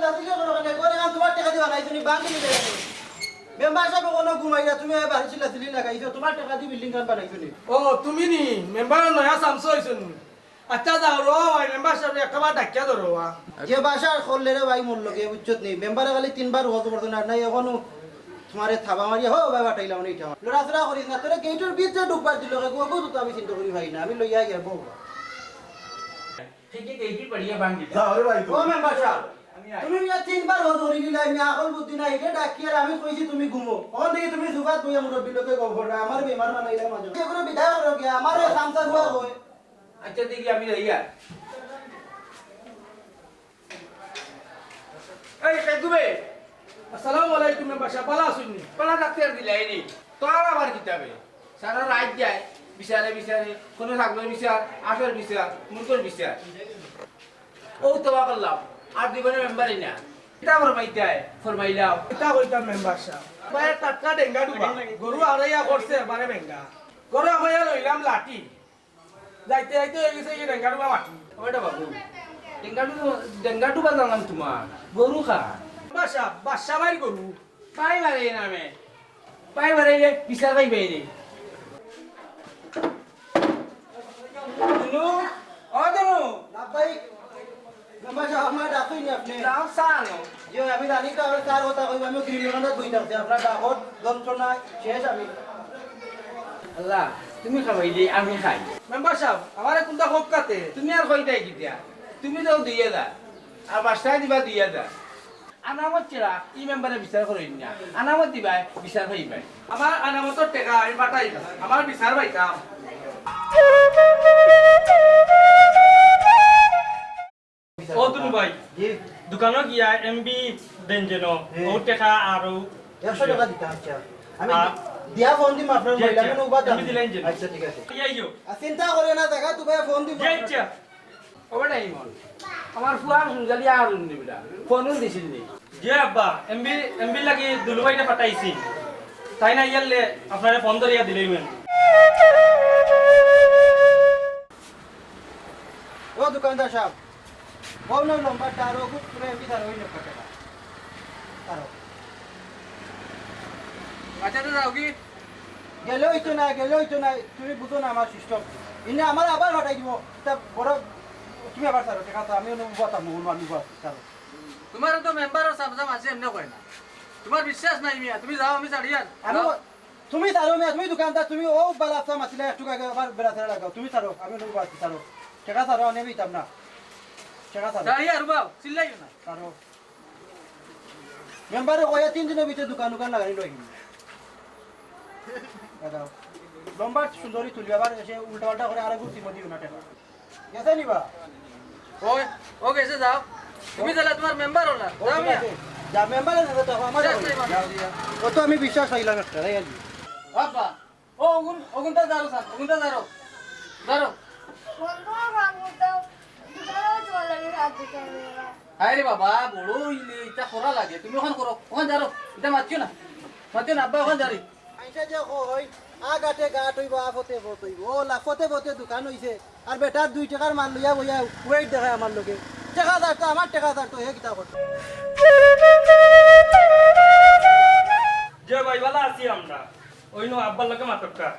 চিল্লাচিল্লি করো কেন করে তোমার টাকা দিবা নাই তুমি বাঙ্গি দিলে মেম্বার সাহেব কোনো ঘুমাইরা তুমি বাড়ি চিল্লাচিল্লি লাগাইছো তোমার টাকা দি বিল্ডিং কান বানাইছো নি ও তুমি নি মেম্বার নয়া সামসো হইছুন আচ্ছা যাও রো ভাই মেম্বার সাহেব একবার ডাকিয়া ধরো যে বাসার করলে রে ভাই মোর লগে বুঝছত নি মেম্বারে খালি তিনবার হতো করতো না নাই এখনো তোমারে থাবা মারি হো ভাই বাটাইলাম না এটা লড়াচড়া করিস না তোরে গেটের ভিতরে ঢুকবার দিল গো তো আমি চিন্তা করি ভাই না আমি লইয়া গিয়া বউ ठीक है गई बढ़िया बांग दी যাও রে ভাই ও মেম্বার সাহেব তুমি ইয়া তিনবার হতো ধরি দিলা আমি আকল বুদ্ধি নাই এটা ডাকিয়া আমি কইছি তুমি ঘুমো ওখান থেকে তুমি সুবাত বইয়া মুরব্বি লোকে গফর আমার বেমার বানাইলা মাঝে এগুলো বিদায় করো গিয়া আমার সামসা হুয়া হয় अच्छा देखिए अभी रहिए এই কেদুবে আসসালামু আলাইকুম মেম্বার সাহেব ভালো আছেন নি पला डाक्टर दिलाई नहीं तो आवर किताबे सारा रात जाए बिचारे बिचारे कोनो থাকবে বিচার আশার বিচার মুরগের বিচার ও তো করলাম আর দিবনে মেম্বারই না এটা ফরমাইলাও এটা কইতাম মেম্বার সাহেব ভাই টাটকা ডেঙ্গা ডুবা গরু আড়াইয়া করছে এবারে বেঙ্গা গরু আমায়া লইলাম লাঠি যাইতে যাইতে হয়ে গেছে এই ডেঙ্গা ডুবা মাটি ওটা বাবু ডেঙ্গাটু বাজালাম তোমার গরু খা মেম্বার সাহেব বাদশা ভাইয়ের গরু পাই মারে নামে পাই মারে বিচার পাই বাইরে দিনু ও দিনু ভাই মেম্বার সাহেব আমার ডাকুই নি আপনি রাম সানো যে আমি জানি তো আমার স্যার কথা কইব আমি গ্রিমিনাল বই থাকছে আপনার ডাকত যন্ত্রণা শেষ আমি আল্লাহ তুমি খাবাইলে আমি খাই মেম্বার সাহেব আমারে কোনটা হোক কাতে তুমি আর কইতাই কিতিয়া তুমি তো দিয়ে দা আর বাসায় দিবা দিয়ে দা আনামত চিরা ই মেম্বারে বিচার করেন না আনামত দিবা বিচার হইবাই আমার আনামতর টাকা আমি পাঠাই আমার বিচার পাইতাম ও তুমি ভাই জি দোকানে গিয়া এমবি দেন যেন ও টাকা আর 100 টাকা দিতে আচ্ছা আমি দিয়া ফোন দিম আপনার মহিলা কেন উবা দাম আচ্ছা ঠিক আছে ইয়াইও আর চিন্তা করে না দেখা তুমি ফোন দিম আচ্ছা ওটা ইমন আমার ফুয়ার সুজালি আর নিবিলা ফোনও দিছিল নি জি আব্বা এমবি লাগি দুলুবাইটা পাঠাইছি তাই না ইয়ালে আপনারে ফোন ধরিয়া দিলেই মেন ও দোকানদার সাহেব কোন নম্বরটা আর খুব পুরো এমপি স্যার ওই নম্বরটা আর আচ্ছা তো যাও কি গেলেই তো না তুমি বুঝো না আমার সিস্টেম ইনে আমার আবার হটাই দিব তা বড় তুমি আবার স্যার টাকা তো আমি অনুবাদ আমি স্যার তোমার তো মেম্বারর সাবজাম আছে এমনি কয় না তোমার বিশ্বাস নাই মিয়া তুমি যাও আমি ছাড়ি আর আমি তুমি ছাড়ো মিয়া তুমি দোকানদার তুমি ও বালাফা মাছিলা একটু আগে আবার বেড়া ছাড়া লাগাও তুমি ছাড়ো আমি অনুবাদ ছাড়ো টাকা ছাড়ো আমি দিতাম না টাকা ছাড়ো ছাড়ি আর বাও চিল্লাইও না ছাড়ো মেম্বারে কয়া 3 দিনের ভিতরে দোকান লাগাই লই দাও লম্বা সুন্দরী তুলবি আবার এসে উল্টা পাল্টা করে আরেক গুটি মদিও না টাকা গেছে নিবা ওই ও গেছে যাও তুমি তাহলে তোমার মেম্বার হলা যাও মিয়া যা মেম্বারে না তো আমার ও তো আমি বিশ্বাস হইলাম একটা তাই আর বাবা ও ওগুনটা যারো স্যার ওগুনটা যারো যারো আরে বাবা বড় হইলে এটা করা লাগে তুমি ওখান করো ওখান যারো এটা মারছো না আব্বা ওখান যারি আইসা যে কই আগাতে গাট হইব আফতে ফত হইব ও লাফতে দোকান হইছে আর বেটার 2 টাকার মাল লইয়া বইয়া ওয়েট দেখায় আমার লগে টাকা দাও তো আমার টাকা দাও তো হে কিতা করতে যে ভাই ভালো আছি আমরা ওই নো আব্বার লগে মাতক্কা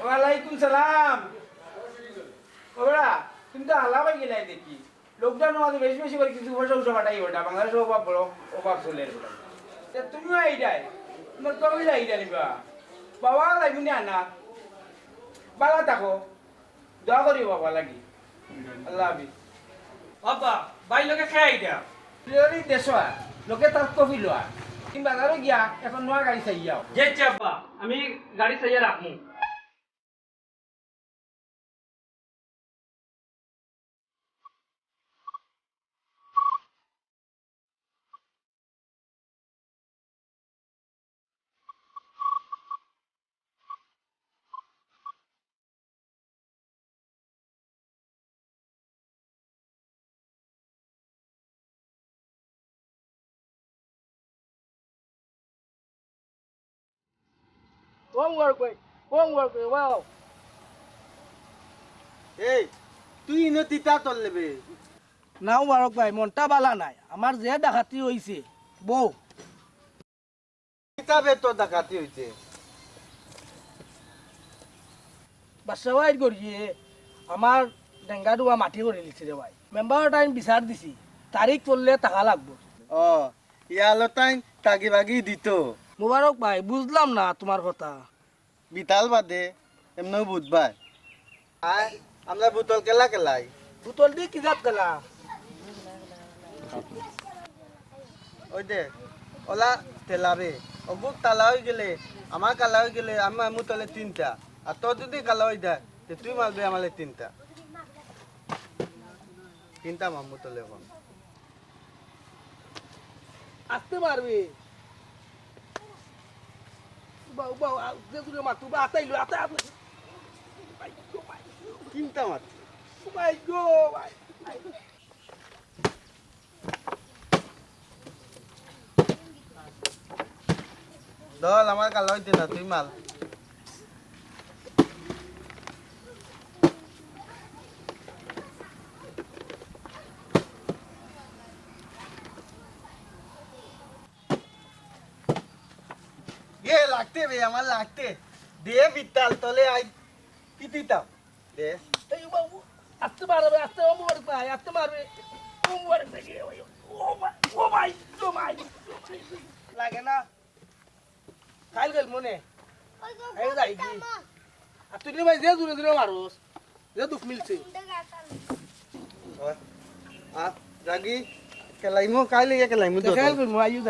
ওয়ালাইকুম সালাম ওরা তুমি তো আল্লাহ ভাই গেলাই দেখি লকডাউন আমাদের বেশি বেশি করে কিছু পয়সা উঠে পাঠাই ওটা বাংলাদেশে অভাব বড় অভাব চলে এর তুমিও এইটাই তোমার কবে এইটা নিবা বাবা লাগি না না বালা থাকো দোয়া করি বাবা লাগি আল্লাহ হাফিজ আব্বা ভাই লগে খাই দিয়া যদি দেশোয়া লোকে তার কফি লোয়া তুমি বাজারে গিয়া এখন নয়া গাড়ি চাই যাও যে আব্বা আমি গাড়ি চাইয়া রাখমু Homework, wow. Hey, তুই ইনো তিতা তল লেবে না মুবারক ভাই মনটা বালা নাই আমার যে ডাকাতি হইছে বউ কিতাবে তো ডাকাতি হইছে বাসা ভাই করিয়ে আমার ডেঙ্গা ডুবা মাটি করে লিখছে রে ভাই মেম্বার টাইম বিচার দিছি তারিখ পড়লে টাকা লাগবো ও ইয়ালো তাই টাগি বাগি দিত মুবারক ভাই বুঝলাম না তোমার কথা বিতাল বাদে এমনও বুঝবাই আয় আমরা বোতল কেলা কেলাই বোতল দিয়ে কি জাত গেলা ওই দে ওলা তেলাবে অগুক তালা হয়ে গেলে আমার কালা হয়ে গেলে আমি আমু তলে 3টা আর তোর যদি কালা হয়ে যায় তো তুই মারবে আমালে 3টা মামু তলে এখন আসতে পারবে বাউ বাউ যে দূরে মাতু বা আতাইলো আতা আতা 3টা মার ভাই গো ভাই দল আমার কালা হইতে না তুই মাল লাগতে বে আমার লাগতে দে বিতাল তলে আই পিতিতাম দে এই বাবু আসতে পারবে আসতে মুবারক ভাই আসতে পারবে ও মুবারক ভাই ও ভাই লাগে না খাইল গেল মনে এই যাই কি আর তুই ভাই যে দূরে দূরে মারোস যে দুঃখ মিলছে জাগি কেলাইমো কাইলে কেলাইমো খেয়াল করবো আইও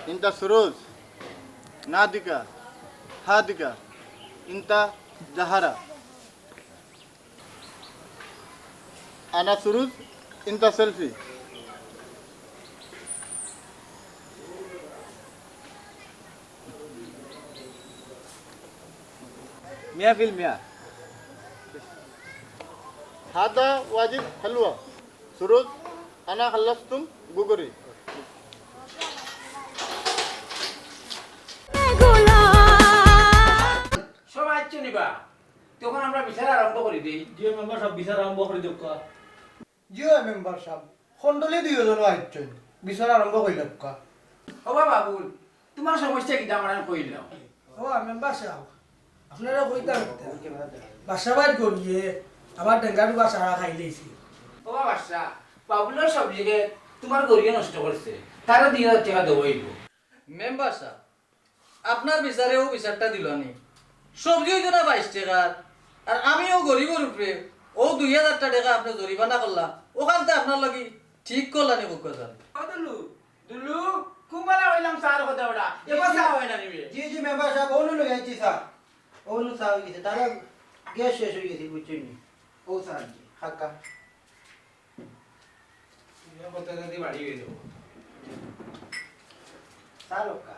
انت سروج نادكا هادكا انت زهرة انا سروج انت سيلفي مية في المية. هذا واجب حلوة سروج انا خلصتم بقري সব আচ্ছা নিবা তখন আমরা বিচার আরম্ভ করি দেই। জিও মেম্বার সব বিচার আরম্ভ করে দেব কা জিও মেম্বার সাহেব খন্ডলে দুইজন আইছেন বিচার আরম্ভ কইলাম কা ও বাবুল তোমার সমস্যা কি আমার আমি কইলাম। ও মেম্বার সাহেব আপনারা কইতাম বাসাবাদ করিয়ে আমার ডেঙ্গার বা সারা খাই লইছি। ও বাসা বাবুলের সবজিকে তোমার গরিয়ে নষ্ট করছে তারা 2000 টাকা দেবইব। মেম্বার সাহেব আপনার বিচারেও বিচারটা দিলানি সবজি হইতো না 22 টাকার আর আমিও গরিবের উপরে ও 2000 টাকা আপনি জরিমানা করলাম ওখানতে আপনার লাগি ঠিক করলানি বুক কথা দুলু দুলু কুমালা হইলাম সার কথা ওটা এবার সা হয় না নিবে। জি জি মেম্বার সাহেব ওনু লই আইছি স্যার ওনু স্যার গেছে তারা গ্যাস শেষ হয়ে গেছে বুঝছেন নি ও স্যার জি হাক্কা কত যদি বাড়ি গেল স্যার ওকা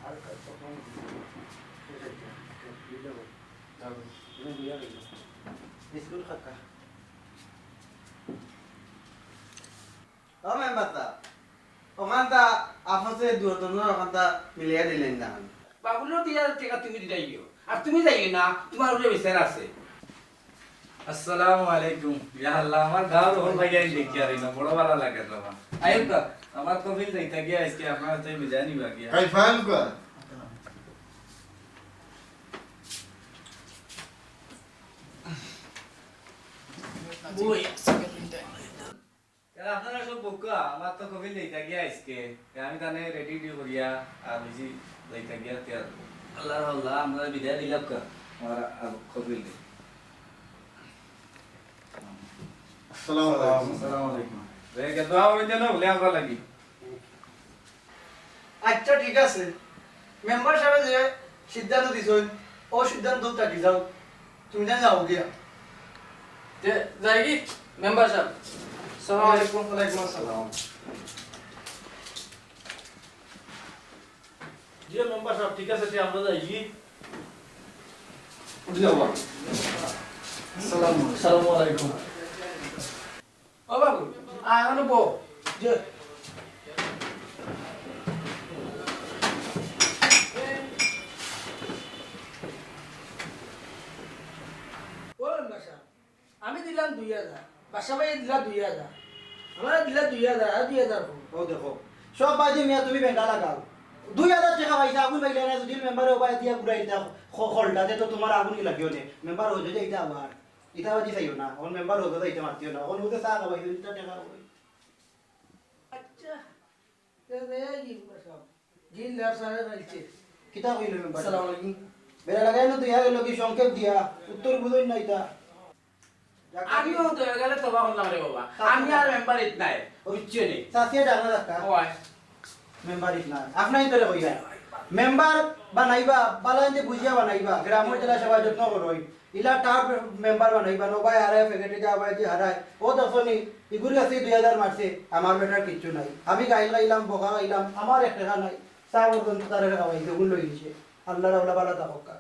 আর কত বিস্কুট হাক্কা ও মেম্বার সাহেব ওখানটা আপসে দুজন ওখানটা মিলিয়ে দিলেন না বাবুলের 2000 টাকা তুমি দিলাই গিয়ে আর তুমি যাই না তোমার উপরে বিচার আছে। আসসালামু আলাইকুম ইয়া আল্লাহ আমার গাঁর হল ভাই আই দেখি আর না বড় ভালো লাগে তো আইব কা আমার কবিল যাইতা গিয়া আজকে আপনার তাই মিজানি বাকি كيفان كا বই আপনারা সব বোকা আমার তো কবিল যাইতা গিয়া আজকে আমি তানে রেডি ডি করিয়া আর বুঝি যাইতা গিয়া তে আল্লাহ আল্লাহ আমরা বিদায় দিলাম কা আমার কবিল দে السلام عليكم আসসালামু আলাইকুম রে কে দোয়া হই যেন বলে আমরা লাগি আচ্ছা ঠিক আছে মেম্বার সাহেব যে সিদ্ধান্ত দিছেন ও সিদ্ধান্ত থাকি যাও তুমি জানি যাও গিয়া তে যাই কি মেম্বার সাহেব আসসালামু আলাইকুম ওয়ালাইকুম আসসালাম জিও মেম্বার সাহেব ঠিক আছে আমরা যাই কি আসসালামু আলাইকুম ও বাবু আনো বো যে ও মেম্বার সাহেব আমি দিলাম 2000 বাসাবাই দিলা 2000 আমার দিলা 2000 আর 2000 ও দেখো সব বাজি মিয়া তুমি বেঙ্গা লাগাও 2000 টাকা পয়সা আগুন পাইলে না যদি মেম্বারে উপায় দিয়া ঘুরাই দাও খলটাতে তো তোমার আগুন কি লাগিও নে মেম্বার হয়ে যায় এটা আবার এটা বাজি চাইও না এখন মেম্বার হয়ে যায় এটা মারতিও না এখন ওদের চা খাবাই 2 টাকা হবে আচ্ছা তে দেয়া কি মেম্বার সাহেব জি ল্যাব সারে রাইছে। কিতা কইলো মেম্বার আসসালামু আলাইকুম। বেলা লাগাই না তুই আগে লোকে সংক্ষেপ দিয়া উত্তর বুঝই না এটা আমিও তো গেলে তো করলাম রে বাবা আমি আর মেম্বার ইত নাই বুঝছো নি সাথিয়া ডাকনা রাখা ওই মেম্বার ইত না আপনাই তো কইয়া মেম্বার বানাইবা বালাইতে বুঝিয়া বানাইবা গ্রাম জেলা সেবা যত্ন করই ইলা টাপ মেম্বার বানাইবা নবাই হারায় ফেকেটে যাবাই যে হারায় ও দছনি ইগুরি আছে 2000 মারছে আমার বেটার কিচ্ছু নাই আমি গাইলাম বকা গাইলাম আমার এক টাকা নাই চা বর্তন তারে খাওয়াইছে ওগুলো লই দিছে আল্লাহর আল্লাহ বালা তাককা